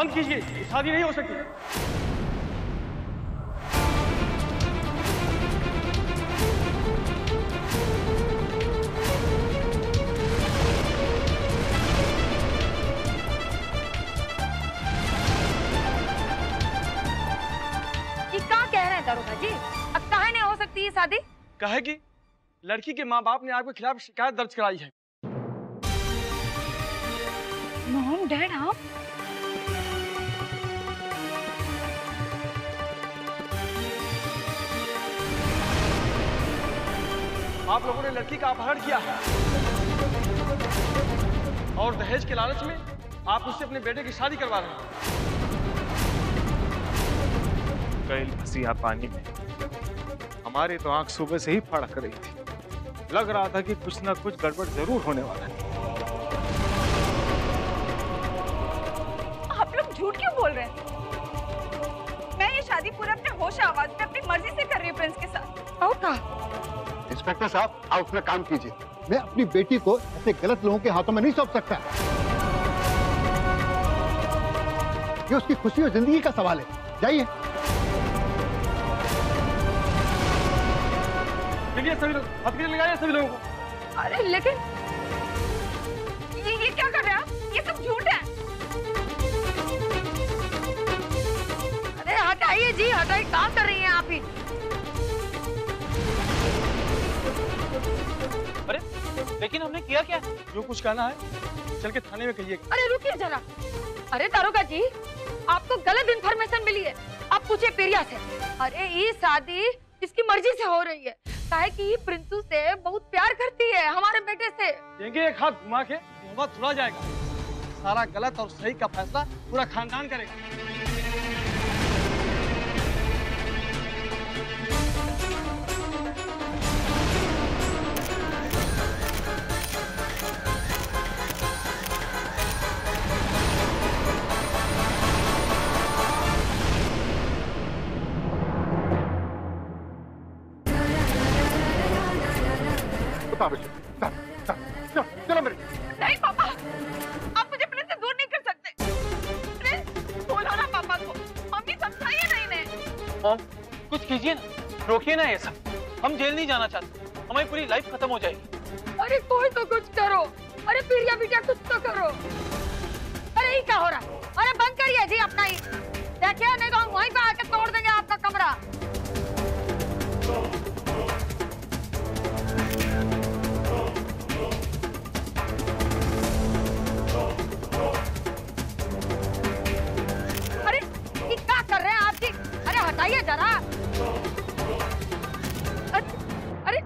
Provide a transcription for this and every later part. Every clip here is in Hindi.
बंद कीजिए, शादी नहीं हो सकती। ये क्या कह रहे हैं दारोगा जी? अब काहे नहीं हो सकती ये शादी? कहे कि लड़की के माँ बाप ने आपके खिलाफ शिकायत दर्ज कराई है। मॉम डैड आप? आप लोगों ने लड़की का अपहरण किया है और दहेज के लालच में आप उससे अपने बेटे की शादी करवा रहे हैं। कैल फंसिया पानी में, हमारी तो आंख सुबह से ही फड़क रही थी। लग रहा था कि कुछ ना कुछ गड़बड़ जरूर होने वाला है। आप लोग झूठ क्यों बोल रहे हैं? मैं ये शादी पूरा अपने होश आवाज में अपनी मर्जी से कर रही हूँ प्रिंस के साथ। और का? इंस्पेक्टर साहब, आप अपना काम कीजिए। मैं अपनी बेटी को ऐसे गलत लोगों के हाथों में नहीं सौंप सकता। ये उसकी खुशी और जिंदगी का सवाल है। जाइए। देखिए सभी लोग, हथकड़ी लगाइए सभी लोगों को। अरे लेकिन ये क्या कर रहे हैं आप? ये सब झूठ है। अरे हटाइए जी, हटाइए। काम कर रही हैं आप ही। अरे लेकिन हमने किया क्या? जो कुछ कहना है चल के थाने में कहिए। अरे रुकिए जरा। अरे दारोगा जी, आपको गलत इन्फॉर्मेशन मिली है। आप पूछिए पेरिया से। अरे ये शादी इसकी मर्जी से हो रही है, काहे कि ये प्रिंसू से बहुत प्यार करती है, हमारे बेटे से। देंगे एक हाथ घुमा के मोहब्बत छुड़ा जाएगा। सारा गलत और सही का फैसला पूरा खानदान करेगा। चलो मेरे। नहीं पापा, आप मुझे प्रिंस से दूर नहीं कर सकते। प्रिंस, बोलो ना पापा को। मम्मी समझाइए ना इन्हें। मॉम, कुछ कीजिए ना, रोकिए ना ये सब। हम जेल नहीं जाना चाहते, हमारी पूरी लाइफ खत्म हो जाएगी। अरे कोई तो कुछ करो। अरे प्रिया बेटा कुछ तो करो। अरे ये क्या हो रहा है? अरे बंद करिए जी अपना ही। देखिए नहीं तो हम वहीं पे आके तोड़ देंगे आपका कमरा। हटाइए जरा। अरे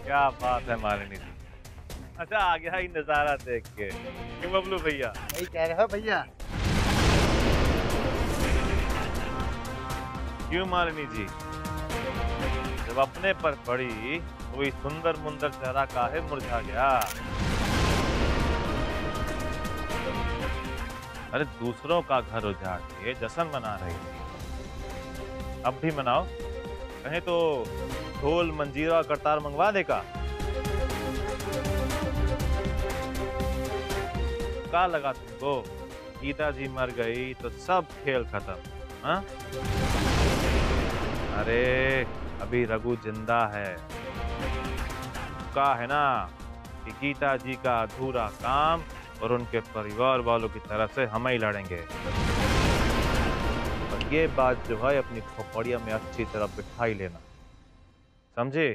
क्या बात है मालिनी जी। अच्छा आ गया ही नजारा देख के। क्यों बबलू भैया? यही कह रहे हो भैया। क्यों मालिनी जी, जब अपने पर पड़ी तो ये सुंदर मुंदर चेहरा काहे मुरझा गया? अरे दूसरों का घर उजाड़ के जश्न मना रही थी, अब भी मनाओ। कहीं तो ढोल मंजीरा करतार मंगवा देगा। क्या लगा तुमको? गीता जी मर गई तो सब खेल खत्म? हाँ? अरे अभी रघु जिंदा है। कहा है ना कि गीता जी का अधूरा काम और उनके परिवार वालों की तरफ से हम ही लड़ेंगे। और ये बात जो है अपनी खोपड़िया में अच्छी तरह बिठाई लेना, समझे?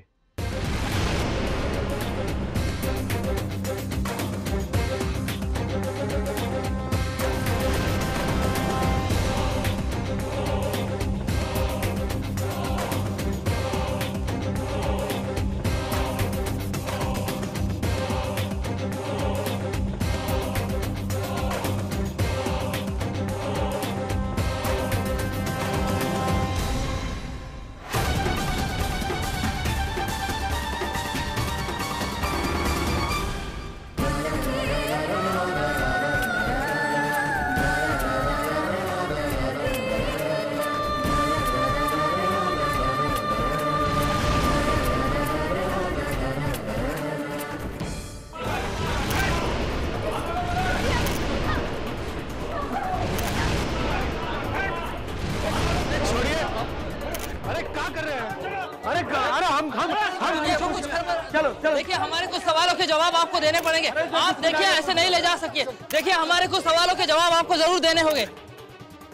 देखिए हमारे कुछ सवालों के जवाब आपको देने पड़ेंगे। आप देखिए ऐसे नहीं ले जा सकिए। देखिए हमारे कुछ सवालों के जवाब आपको जरूर देने होंगे।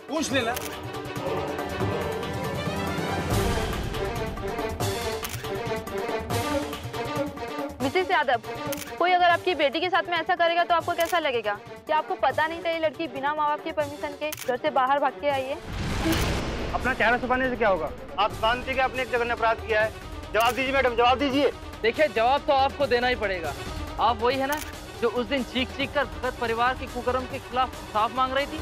पूछ लेना। मिसेस यादव, कोई अगर आपकी बेटी के साथ में ऐसा करेगा तो आपको कैसा लगेगा? क्या आपको पता नहीं था ये लड़की बिना माँ बाप के परमिशन के घर से बाहर भाग के आई है? अपना चेहरा छुपाने से क्या होगा? आप शांति के अपने एक जगह ने अपराध किया है। जवाब दीजिए मैडम, जवाब दीजिए। देखिए जवाब तो आपको देना ही पड़ेगा। आप वही है ना जो उस दिन चीख चीख कर भगत परिवार के कुकर्म के खिलाफ इंसाफ मांग रही थी?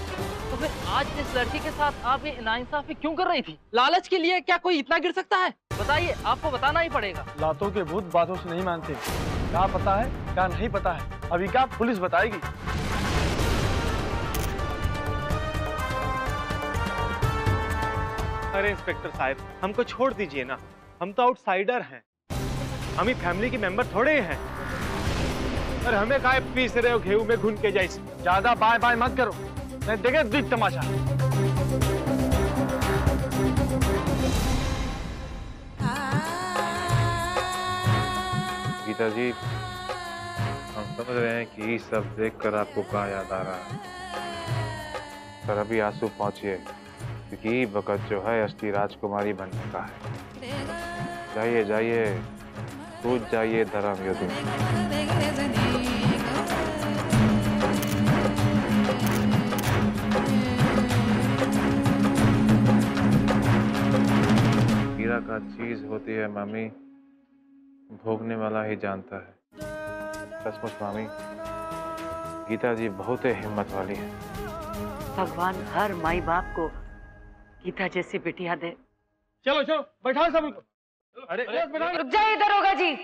तो फिर आज इस लड़की के साथ आप ये नाइंसाफी क्यों कर रही थी? लालच के लिए क्या कोई इतना गिर सकता है? बताइए, आपको बताना ही पड़ेगा। लातों के भूत बातों से नहीं मानते। क्या पता है क्या नहीं पता है, अभी क्या पुलिस बताएगी। अरे इंस्पेक्टर साहब, हमको छोड़ दीजिए ना, हम तो आउटसाइडर हैं, हम ही फैमिली के मेंबर थोड़े हैं। और हमें काहे पीस रहे हो घेऊ में घुन के जैसे? ज्यादा बाय बाय मत करो, नहीं देखे दिख तमाशा। गीता जी, हम समझ रहे हैं कि सब देखकर आपको क्या याद आ रहा है, पर अभी आंसू पहुंचिए, क्योंकि ये वक्त जो है असली राजकुमारी बनने का है। जाइए जाइए, कूद जाइए धर्म युद्ध। हीरा का चीज होती है मामी, भोगने वाला ही जानता है। सचमुच मामी, गीता जी बहुत ही हिम्मत वाली है। भगवान हर माई बाप को गीता जैसी बेटियां दे। चलो चलो बैठाओ सब उनको। अरे रुक जाइए दरोगा जी।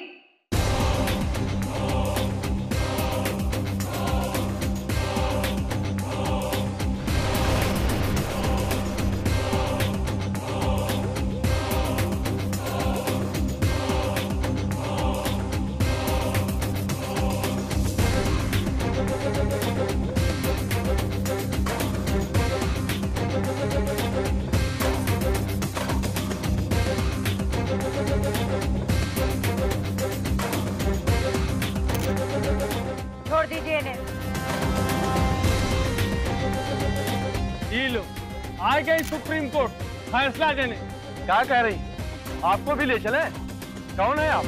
छोड़ दीजिए इन्हें। ये लो, आ गई सुप्रीम कोर्ट फैसला देने। क्या कह रही, आपको भी ले चले? कौन है आप?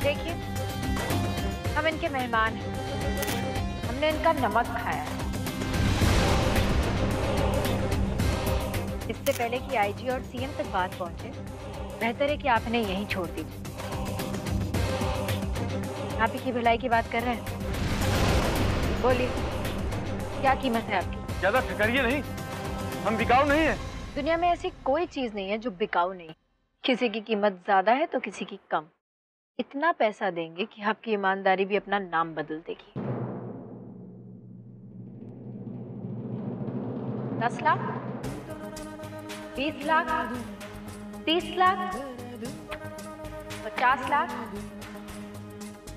देखिए, हम इनके मेहमान हैं, हमने इनका नमक खाया है। इससे पहले कि आईजी और सीएम तक बात पहुंचे, बेहतर है कि आप इन्हें यहीं छोड़ दीजिए। आप ही की भलाई की बात कर रहे हैं, बोलिए क्या कीमत है आपकी? ज्यादा ठकरिए नहीं, हम बिकाऊ नहीं है। दुनिया में ऐसी कोई चीज नहीं है जो बिकाऊ नहीं। किसी की कीमत ज्यादा है तो किसी की कम। इतना पैसा देंगे कि आपकी ईमानदारी भी अपना नाम बदल देगी। 10 लाख, 20 लाख, 30 लाख, 50 लाख,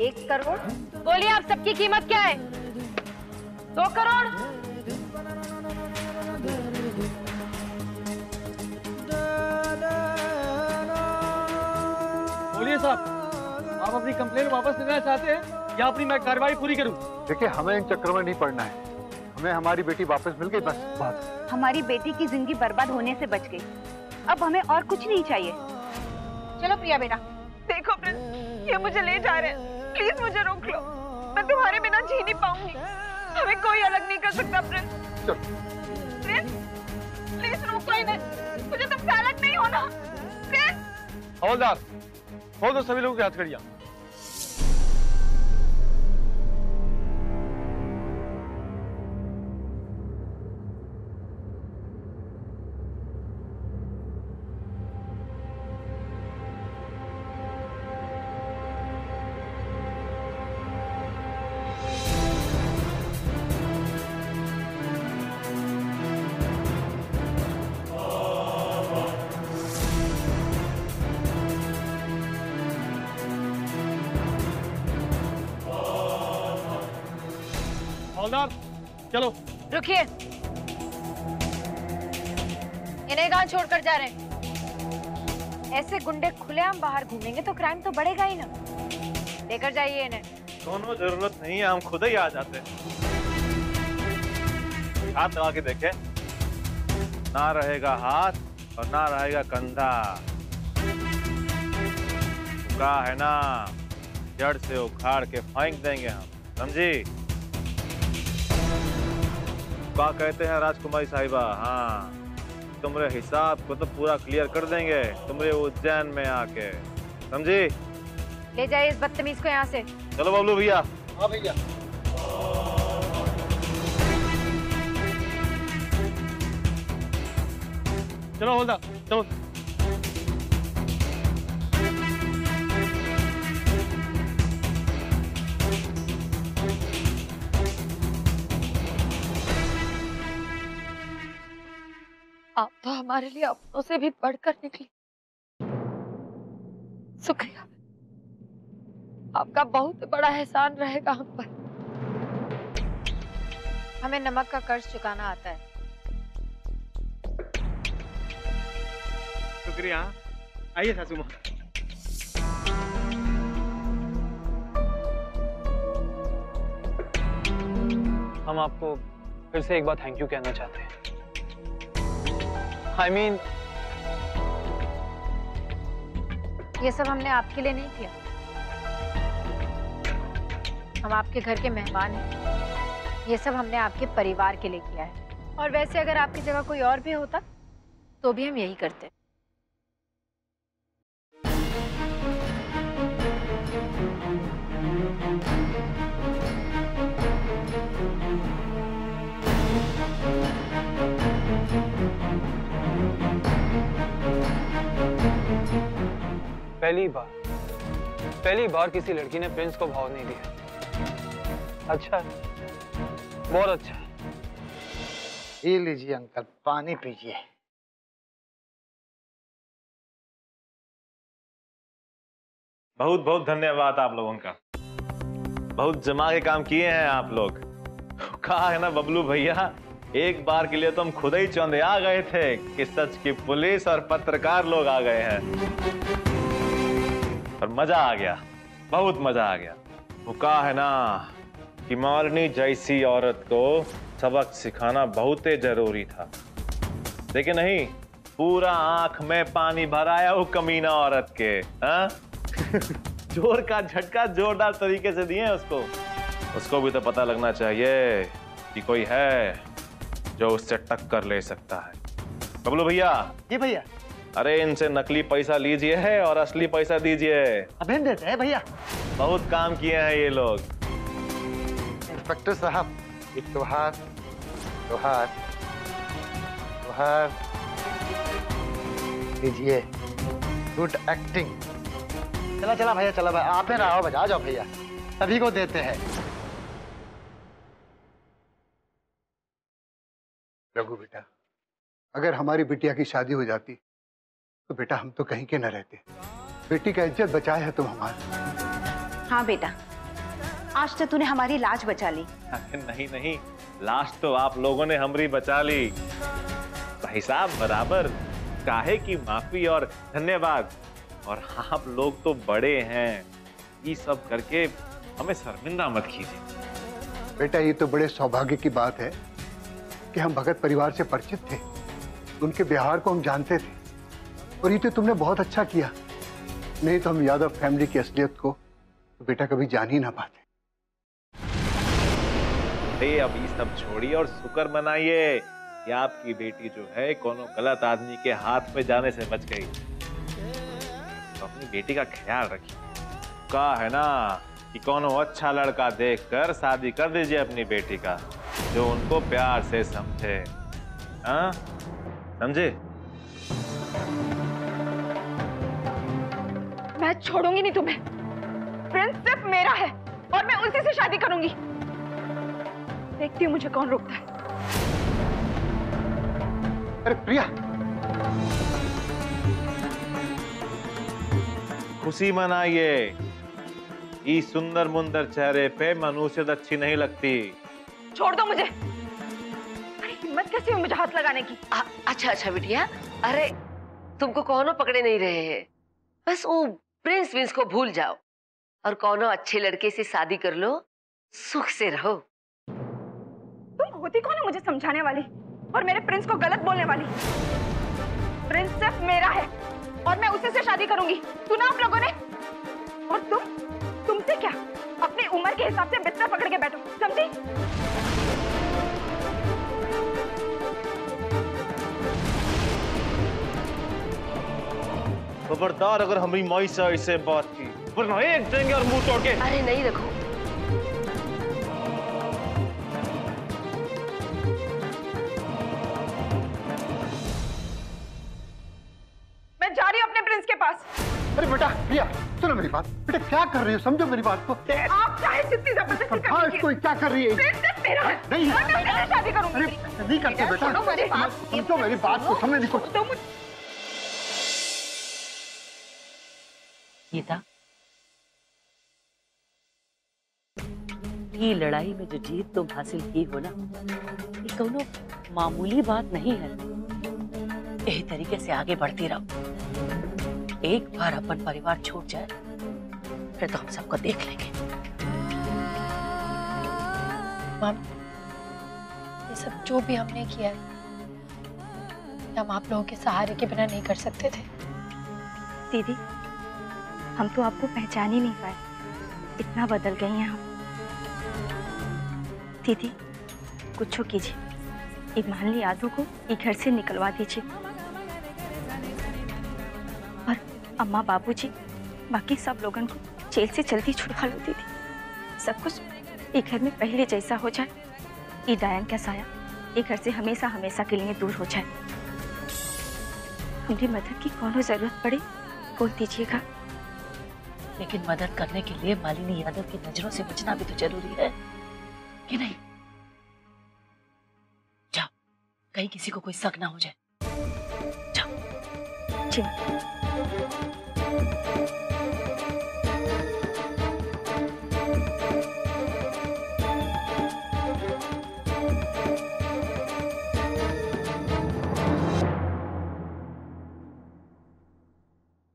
1 करोड़। बोलिए आप सबकी कीमत क्या है? 2 करोड़? बोलिए साहब, आप अपनी कंप्लेन वापस लेना चाहते हैं या अपनी मैं कार्रवाई पूरी करूं? देखिए, हमें इन चक्करों में नहीं पड़ना है, हमें हमारी बेटी वापस मिल गई, बस बात। हमारी बेटी की जिंदगी बर्बाद होने से बच गई, अब हमें और कुछ नहीं चाहिए। चलो प्रिया बेटा। देखो प्रिंस, ये मुझे ले जा रहे हैं, प्लीज मुझे रोक लो, मैं तुम्हारे बिना जी नहीं पाऊंगी। हमें कोई अलग नहीं कर सकता प्रिंस। प्रिंस, प्लीज रोको इन्हें, मुझे तुमसे अलग नहीं होना। प्रिंस। हवलदार, खोल दो सभी लोगों की हथकड़ियां। हवलदार, चलो। रुकिए, इन्हें कहाँ छोड़कर जा रहे हैं? ऐसे गुंडे खुलेआम बाहर घूमेंगे तो क्राइम तो बढ़ेगा ही ना। लेकर जाइए इन्हें। दोनों जरूरत नहीं है, हम खुद ही आ जाते हैं। हाथ लगा के देखे, ना रहेगा हाथ और ना रहेगा कंधा। का है ना, जड़ से उखाड़ के फेंक देंगे हम, समझी? क्या कहते हैं राजकुमारी साहिबा? हाँ, तुम्हारे हिसाब को तो पूरा क्लियर कर देंगे तुम्हारे उज्जैन में आके, समझी? ले जाइए इस बदतमीज को यहाँ से। चलो बबलू भैया। हाँ भैया। चलो होल्दा, चलो। आप तो हमारे लिए अपनों से भी बढ़कर निकली। शुक्रिया, आपका बहुत बड़ा एहसान रहेगा हम पर। हमें नमक का कर्ज चुकाना आता है। शुक्रिया। आइए सासू माँ। हम आपको फिर से एक बार थैंक यू कहना चाहते हैं। I mean, ये सब हमने आपके लिए नहीं किया। हम आपके घर के मेहमान हैं। ये सब हमने आपके परिवार के लिए किया है। और वैसे अगर आपकी जगह कोई और भी होता तो भी हम यही करते। पहली बार किसी लड़की ने प्रिंस को भाव नहीं दिया। अच्छा, बहुत अच्छा। ये लीजिए अंकल, पानी पीजिए। बहुत बहुत धन्यवाद आप लोगों का, बहुत जमा के काम किए हैं आप लोग। कहा है ना बबलू भैया, एक बार के लिए तो हम खुद ही चौंधे आ गए थे कि सच की पुलिस और पत्रकार लोग आ गए हैं और मजा आ गया, बहुत मजा आ गया। वो कहा है ना कि मालिनी जैसी औरत को सबक सिखाना बहुत ही जरूरी था, लेकिन नहीं, पूरा आंख में पानी भराया वो कमीना औरत के। हाँ? जोर का झटका जोरदार तरीके से दिए उसको भी तो पता लगना चाहिए कि कोई है जो उससे टक्कर ले सकता है। बबलू भैया। जी भैया। अरे इनसे नकली पैसा लीजिए है और असली पैसा दीजिए। अभी देते हैं भैया। बहुत काम किए हैं ये लोग। इंस्पेक्टर साहब, एक त्योहार लीजिए। Good acting. चला भैया, चला भाई, आप ना आओ, बजा जाओ भैया, सभी को देते हैं। रघु बेटा, अगर हमारी बिटिया की शादी हो जाती तो बेटा हम तो कहीं के न रहते। बेटी का इज्जत बचाए है तुम हमारा। हाँ बेटा, आज तो तूने हमारी लाज बचा ली। नहीं, लाश तो आप लोगों ने हमारी बचा ली। भाई साहब बराबर, काहे की माफी और धन्यवाद। और आप लोग तो बड़े हैं, ये सब करके हमें शर्मिंदा मत कीजिए। बेटा ये तो बड़े सौभाग्य की बात है कि हम भगत परिवार से परिचित थे, उनके व्यवहार को हम जानते थे, और ये तो तुमने बहुत अच्छा किया। नहीं तो हम यादव फैमिली की असलियत को तो बेटा कभी जान ही ना पाते। अब ये सब छोड़िए और शुक्र मनाइए कि आपकी बेटी जो है कोनो गलत आदमी के हाथ में जाने से बच गई। तो अपनी बेटी का ख्याल रखिए। कहा है ना कि कोनो अच्छा लड़का देखकर शादी कर दीजिए अपनी बेटी का, जो उनको प्यार से समझे। हाँ, समझे? मैं छोड़ूंगी नहीं तुम्हें। प्रिंस सिर्फ मेरा है और मैं उसी से शादी करूंगी। देखती हूँ मुझे कौन रोकता है। अरे प्रिया, खुशी मनाइए। इस सुंदर मुंदर चेहरे पे मनुष्य अच्छी नहीं लगती। छोड़ दो मुझे। अरे हिम्मत कैसी हुई मुझे हाथ लगाने की? अच्छा बिटिया, अरे तुमको कौनो पकड़े नहीं रहे हैं। बस वो प्रिंस विंस को भूल जाओ और कौनो अच्छे लड़के से शादी कर लो, सुख से रहो। तुम होती कौन है मुझे समझाने वाली और मेरे प्रिंस को गलत बोलने वाली? प्रिंस सिर्फ मेरा है और मैं उसी से शादी करूंगी। सुना आप लोगों ने? और तुमसे क्या? अपनी उम्र के हिसाब से बिस्तर पकड़ के बैठो, समझी? खबरदार अगर हमारी माई से ऐसे बात की वरना एक देंगे और मुंह तोड़ के। अरे नहीं रखो। मैं जा रही हूँ अपने प्रिंस के पास। अरे बेटा प्रिया सुनो मेरी बात। बेटा क्या कर रही हो, समझो मेरी बात को। आप चाहे जितनी जबरदस्ती कर लीजिए। कोई क्या कर रही है? प्रिंस मेरा है। नहीं मैं उससे शादी करूंगी। अरे नहीं करते बेटा, समझो मेरी बात को, समझने की कोशिश। गीता, ये लड़ाई में जो जीत तुम हासिल की हो ना, ये कोनो मामूली बात नहीं है। यही तरीके से आगे बढ़ती रहो। एक बार अपन परिवार छूट जाए फिर तो हम सबको देख लेंगे। माम, ये सब जो भी हमने किया है, हम आप लोगों के सहारे के बिना नहीं कर सकते थे। दीदी, हम तो आपको पहचान ही नहीं पाए, इतना बदल गई हैं हम। दीदी कुछ कीजिए, इमानली यादों को ये घर से निकलवा दीजिए और अम्मा बाबूजी बाकी सब लोगों को जेल से जल्दी छुड़वा लो दीदी। सब कुछ ये घर में पहले जैसा हो जाए। ये डायन का साया ये घर से हमेशा हमेशा के लिए दूर हो जाए। हमारी मदद की कोनो जरूरत पड़े बोल दीजिएगा। लेकिन मदद करने के लिए मालिनी यादव की नजरों से बचना भी तो जरूरी है कि नहीं? जाओ, कहीं किसी को कोई शक ना हो जाए। जाओ। जी।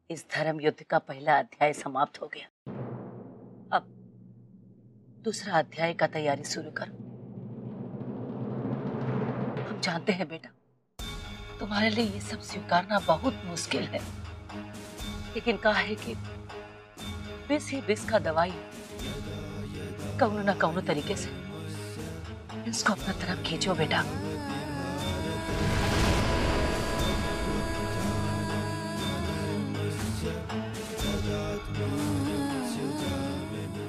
इस धर्म युद्ध का पहला अध्याय समाप्त हो गया। अब दूसरा अध्याय का तैयारी शुरू करो। हम जानते हैं बेटा, तुम्हारे लिए ये सब स्वीकारना बहुत मुश्किल है, लेकिन कहा है कि विष ही विष का दवाई कौनो ना कौनो तरीके से इसको अपना तरफ खींचो बेटा।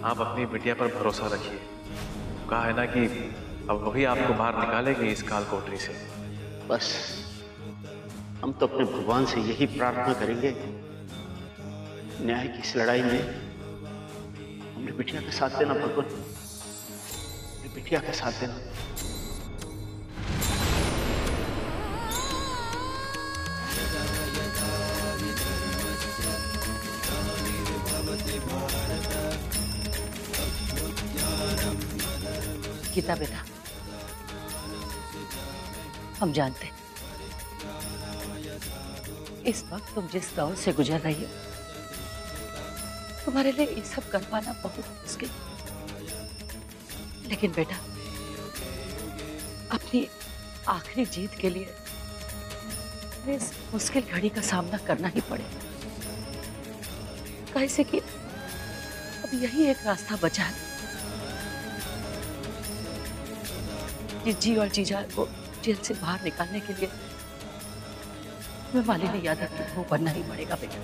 आप अपनी बिटिया पर भरोसा रखिए। कहा है ना कि अब वही आपको बाहर निकालेगी इस काल कोठरी से। बस हम तो अपने भगवान से यही प्रार्थना करेंगे, न्याय की इस लड़ाई में हमारी बिटिया का साथ देना भगवान, हमारी बिटिया का साथ देना। गीता बेटा, हम जानते हैं इस वक्त तुम जिस दौर से गुजर रही हो, तुम्हारे लिए ये सब कर पाना बहुत मुश्किल। लेकिन बेटा, अपनी आखिरी जीत के लिए इस मुश्किल घड़ी का सामना करना ही पड़ेगा। कैसे कि अब यही एक रास्ता बचा है। जी और जीजा को जेल से बाहर निकालने के लिए हमें मालिनी यादव को बनना ही पड़ेगा बेटा।